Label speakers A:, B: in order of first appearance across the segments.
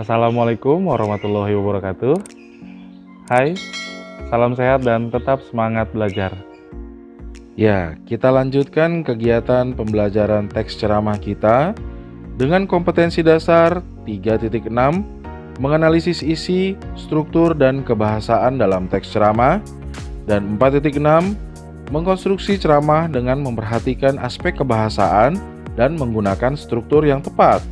A: Assalamualaikum warahmatullahi wabarakatuh. Hai, salam sehat dan tetap semangat belajar.
B: Ya, kita lanjutkan kegiatan pembelajaran teks ceramah kita dengan kompetensi dasar 3.6, menganalisis isi, struktur, dan kebahasaan dalam teks ceramah, dan 4.6, mengkonstruksi ceramah dengan memperhatikan aspek kebahasaan dan menggunakan struktur yang tepat.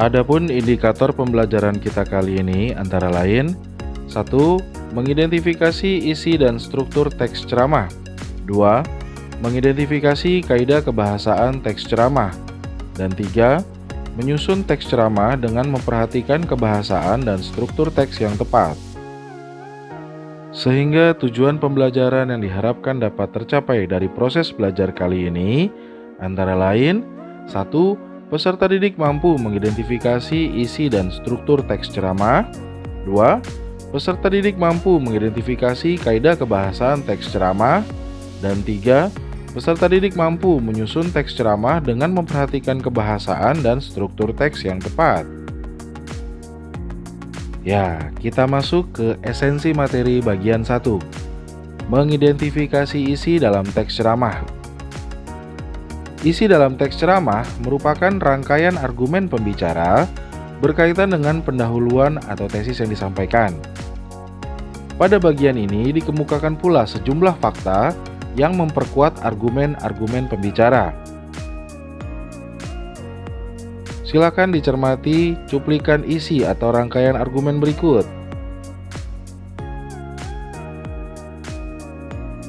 B: Adapun indikator pembelajaran kita kali ini antara lain 1. Mengidentifikasi isi dan struktur teks ceramah. 2. Mengidentifikasi kaidah kebahasaan teks ceramah. Dan 3. Menyusun teks ceramah dengan memperhatikan kebahasaan dan struktur teks yang tepat. Sehingga tujuan pembelajaran yang diharapkan dapat tercapai dari proses belajar kali ini antara lain 1. Peserta didik mampu mengidentifikasi isi dan struktur teks ceramah. 2. Peserta didik mampu mengidentifikasi kaidah kebahasaan teks ceramah. Dan 3. Peserta didik mampu menyusun teks ceramah dengan memperhatikan kebahasaan dan struktur teks yang tepat. Ya, kita masuk ke esensi materi bagian 1. Mengidentifikasi isi dalam teks ceramah. Isi dalam teks ceramah merupakan rangkaian argumen pembicara berkaitan dengan pendahuluan atau tesis yang disampaikan. Pada bagian ini dikemukakan pula sejumlah fakta yang memperkuat argumen-argumen pembicara. Silakan dicermati cuplikan isi atau rangkaian argumen berikut.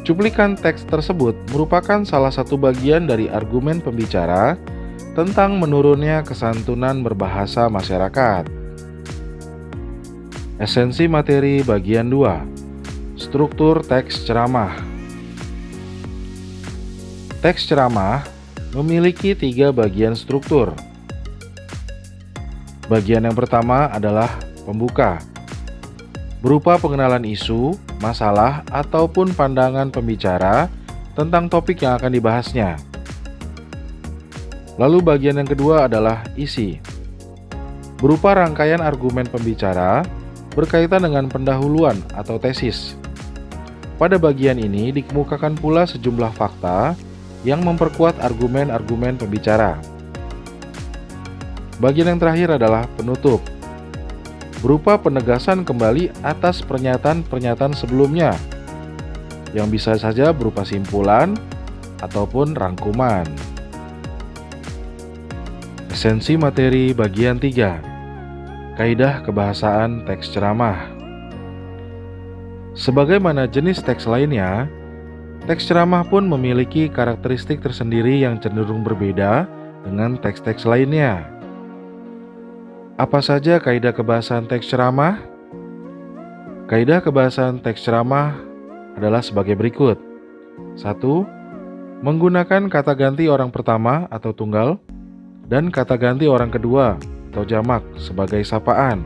B: Cuplikan teks tersebut merupakan salah satu bagian dari argumen pembicara tentang menurunnya kesantunan berbahasa masyarakat. Esensi materi bagian 2. Struktur teks ceramah. Teks ceramah memiliki 3 bagian struktur. Bagian yang pertama adalah pembuka, berupa pengenalan isu, masalah, ataupun pandangan pembicara tentang topik yang akan dibahasnya. Lalu bagian yang kedua adalah isi, berupa rangkaian argumen pembicara berkaitan dengan pendahuluan atau tesis. Pada bagian ini dikemukakan pula sejumlah fakta yang memperkuat argumen-argumen pembicara. Bagian yang terakhir adalah penutup, berupa penegasan kembali atas pernyataan-pernyataan sebelumnya, yang bisa saja berupa simpulan ataupun rangkuman. Esensi materi bagian 3. Kaidah kebahasaan teks ceramah. Sebagaimana jenis teks lainnya, teks ceramah pun memiliki karakteristik tersendiri yang cenderung berbeda dengan teks-teks lainnya. Apa saja kaidah kebahasaan teks ceramah? Kaidah kebahasaan teks ceramah adalah sebagai berikut. 1. Menggunakan kata ganti orang pertama atau tunggal dan kata ganti orang kedua atau jamak sebagai sapaan.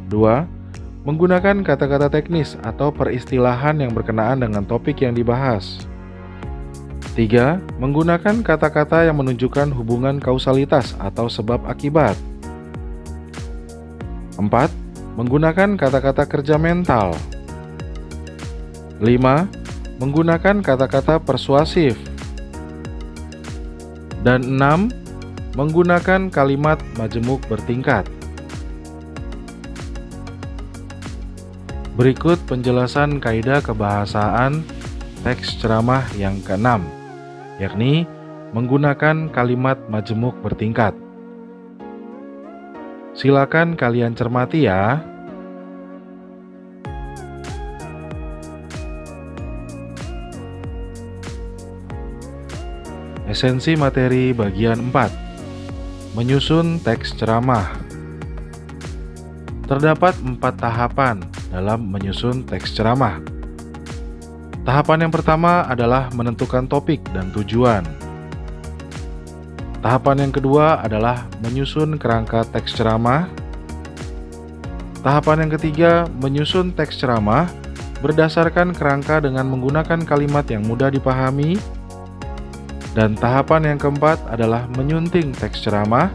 B: 2. Menggunakan kata-kata teknis atau peristilahan yang berkenaan dengan topik yang dibahas. 3. Menggunakan kata-kata yang menunjukkan hubungan kausalitas atau sebab akibat. 4. Menggunakan kata-kata kerja mental. 5. Menggunakan kata-kata persuasif. Dan 6. Menggunakan kalimat majemuk bertingkat. Berikut penjelasan kaidah kebahasaan teks ceramah yang ke-6, yakni menggunakan kalimat majemuk bertingkat. Silakan kalian cermati ya. Esensi materi bagian 4. Menyusun teks ceramah. Terdapat 4 tahapan dalam menyusun teks ceramah. Tahapan yang pertama adalah menentukan topik dan tujuan. Tahapan yang kedua adalah menyusun kerangka teks ceramah. Tahapan yang ketiga, menyusun teks ceramah berdasarkan kerangka dengan menggunakan kalimat yang mudah dipahami. Dan tahapan yang keempat adalah menyunting teks ceramah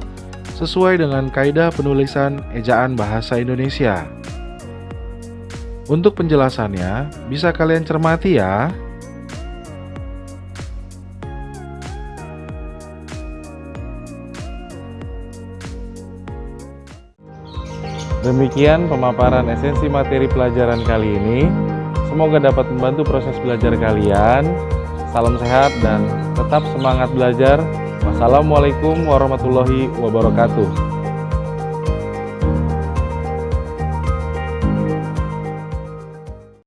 B: sesuai dengan kaidah penulisan ejaan bahasa Indonesia. Untuk penjelasannya, bisa kalian cermati ya.
A: Demikian pemaparan esensi materi pelajaran kali ini. Semoga dapat membantu proses belajar kalian. Salam sehat dan tetap semangat belajar. Wassalamualaikum warahmatullahi wabarakatuh.